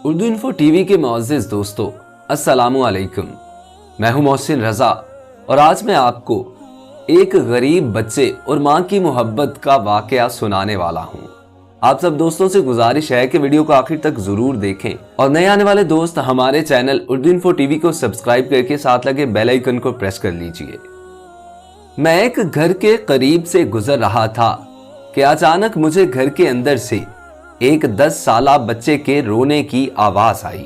Urdu info T V کے معزز دوستو، السلام علیکم۔ میں ہوں محسن رضا اور آج میں آپ کو ایک غریب بچے اور ماں کی محبت کا واقعہ سنانے والا ہوں۔ آپ سب دوستوں سے گزارش ہے کہ ویڈیو کو آخر تک ضرور دیکھیں اور نئے آنے والے دوست ہمارے channel Urdu info T V کو سبسکرائب کر کے ساتھ لگے بیل آئیکن کو پریس کر لیجئے۔ میں ایک گھر کے قریب سے گزر رہا تھا کہ اچانک مجھے گھر کے اندر سے ایک 10 سالہ بچے کے رونے کی آواز آئی۔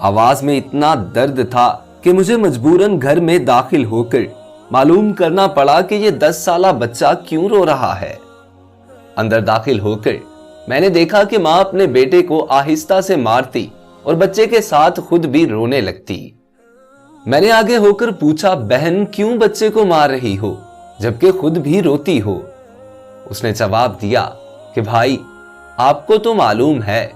آواز میں اتنا درد تھا کہ مجھے مجبوراً گھر میں داخل ہو کر معلوم کرنا پڑا کہ یہ 10 سالہ بچہ کیوں رو رہا ہے۔ اندر داخل ہو کر میں نے دیکھا کہ ماں اپنے بیٹے کو آہستہ سے مارتی اور بچے کے ساتھ خود بھی رونے لگتی۔ میں نے آگے ہو کر پوچھا، بہن کیوں بچے کو مار رہی ہو جبکہ خود بھی روتی ہو؟ اس نے جواب دیا کہ بھائی، آپ کو تو معلوم ہے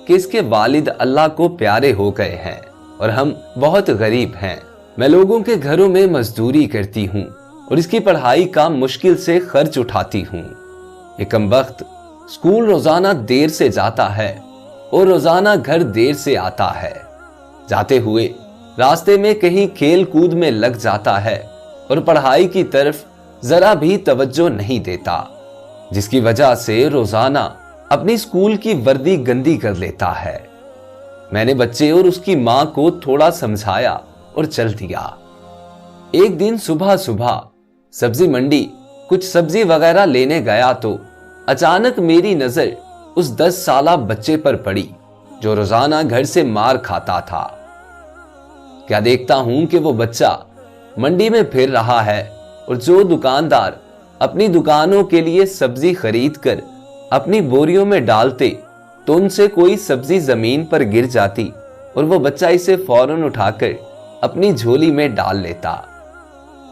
کہ اس کے والد اللہ کو پیارے ہو گئے ہیں اور ہم بہت غریب ہیں۔ میں لوگوں کے گھروں میں مزدوری کرتی ہوں اور اس کی پڑھائی کا مشکل سے خرچ اٹھاتی ہوں۔ یہ کمبخت اسکول روزانہ دیر سے جاتا ہے اور روزانہ گھر دیر سے آتا ہے۔ جاتے ہوئے راستے میں کہیں کھیل کود میں لگ جاتا ہے اور پڑھائی کی طرف ذرا بھی توجہ نہیں دیتا، جس کی وجہ سے روزانہ اپنی اسکول کی وردی گندی کر لیتا ہے۔ میں نے بچے اور اس کی ماں کو تھوڑا سمجھایا اور چل دیا۔ ایک دن صبح سبزی منڈی کچھ سبزی وغیرہ لینے گیا تو اچانک میری نظر اس 10 سالہ بچے پر پڑی جو روزانہ گھر سے مار کھاتا تھا۔ کیا دیکھتا ہوں کہ وہ بچہ منڈی میں پھر رہا ہے اور جو دکاندار اپنی دکانوں کے لیے سبزی خرید کر اپنی بوریوں میں ڈالتے تو ان سے کوئی سبزی زمین پر گر جاتی اور وہ بچہ اسے فوراً اٹھا کر اپنی جھولی میں ڈال لیتا۔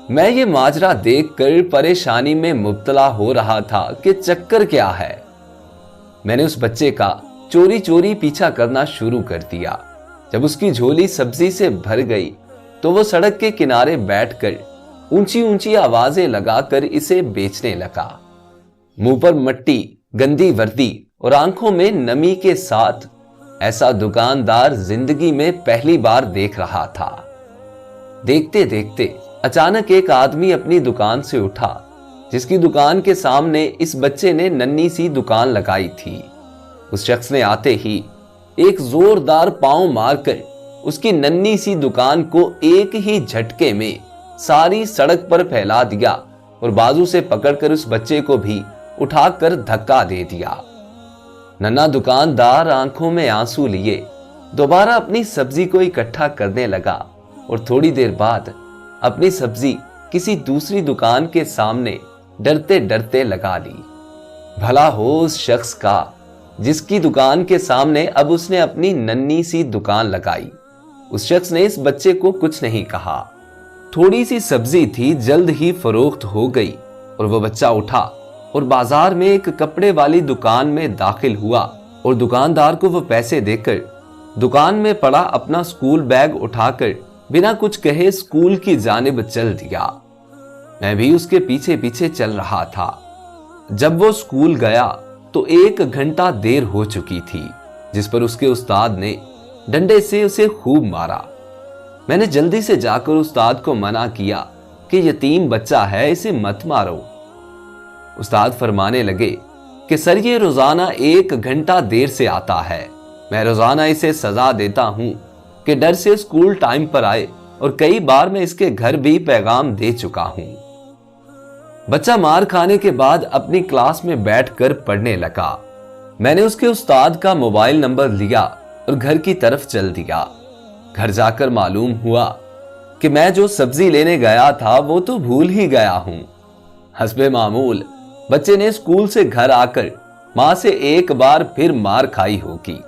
میں یہ ماجرا دیکھ کر پریشانی میں مبتلا ہو رہا تھا کہ چکر کیا ہے۔ میں نے اس بچے کا چوری چوری پیچھا کرنا شروع کر دیا۔ جب اس کی جھولی سبزی سے بھر گئی تو وہ سڑک کے کنارے بیٹھ کر اونچی اونچی آوازیں لگا کر اسے بیچنے لگا۔ منہ پر مٹی، گندی وردی اور آنکھوں میں نمی کے ساتھ ایسا دکاندار زندگی میں پہلی بار دیکھ رہا تھا۔ دیکھتے دیکھتے اچانک ایک آدمی اپنی دکان سے اٹھا جس کی دکان کے سامنے اس بچے نے ننھی سی دکان لگائی تھی۔ اس شخص نے آتے ہی ایک زوردار پاؤں مار کر اس کی ننھی سی دکان کو ایک ہی جھٹکے میں ساری سڑک پر پھیلا دیا اور بازو سے پکڑ کر اس بچے کو بھی اٹھا کر دھکا دے دیا۔ ننھا دکاندار آنکھوں میں آنسو لیے دوبارہ اپنی سبزی کو اکٹھا کرنے لگا اور تھوڑی دیر بعد اپنی سبزی کسی دوسری دکان کے سامنے ڈرتے ڈرتے لگا لی۔ بھلا ہو اس شخص کا جس کی دکان کے سامنے اب اس نے اپنی ننھی سی دکان لگائی۔ اس شخص نے اس بچے کو کچھ نہیں کہا۔ تھوڑی سی سبزی تھی، جلد ہی فروخت ہو گئی اور وہ بچہ اٹھا اور بازار میں ایک کپڑے والی دکان میں داخل ہوا اور دکاندار کو وہ پیسے دے کر دکان میں پڑا اپنا سکول بیگ اٹھا کر بنا کچھ کہے سکول کی جانب چل دیا۔ میں بھی اس کے پیچھے پیچھے چل رہا تھا۔ جب وہ سکول گیا تو 1 گھنٹہ دیر ہو چکی تھی، جس پر اس کے استاد نے ڈنڈے سے اسے خوب مارا۔ میں نے جلدی سے جا کر استاد کو منع کیا کہ یتیم بچہ ہے، اسے مت مارو۔ استاد فرمانے لگے کہ سر یہ روزانہ 1 گھنٹہ دیر سے آتا ہے، میں روزانہ اسے سزا دیتا ہوں کہ ڈر سے سکول ٹائم پر آئے اور کئی بار میں اس کے گھر بھی پیغام دے چکا ہوں۔ بچہ مار کھانے کے بعد اپنی کلاس میں بیٹھ کر پڑھنے لگا۔ میں نے اس کے استاد کا موبائل نمبر لیا اور گھر کی طرف چل دیا۔ گھر جا کر معلوم ہوا کہ میں جو سبزی لینے گیا تھا وہ تو بھول ہی گیا ہوں۔ حسب معمول بچے نے اسکول سے گھر آ کر ماں سے ایک بار پھر مار کھائی ہوگی۔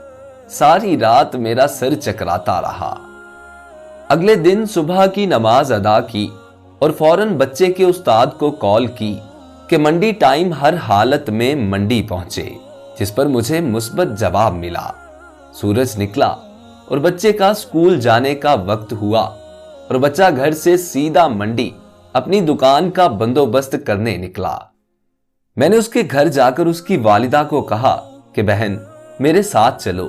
ساری رات میرا سر چکراتا رہا۔ اگلے دن صبح کی نماز ادا کی اور فوراً بچے کے استاد کو کال کی کہ منڈی ٹائم ہر حالت میں منڈی پہنچے، جس پر مجھے مثبت جواب ملا۔ سورج نکلا اور بچے کا اسکول جانے کا وقت ہوا اور بچہ گھر سے سیدھا منڈی اپنی دکان کا بندوبست کرنے نکلا۔ میں نے اس کے گھر جا کر اس کی والدہ کو کہا کہ بہن میرے ساتھ چلو،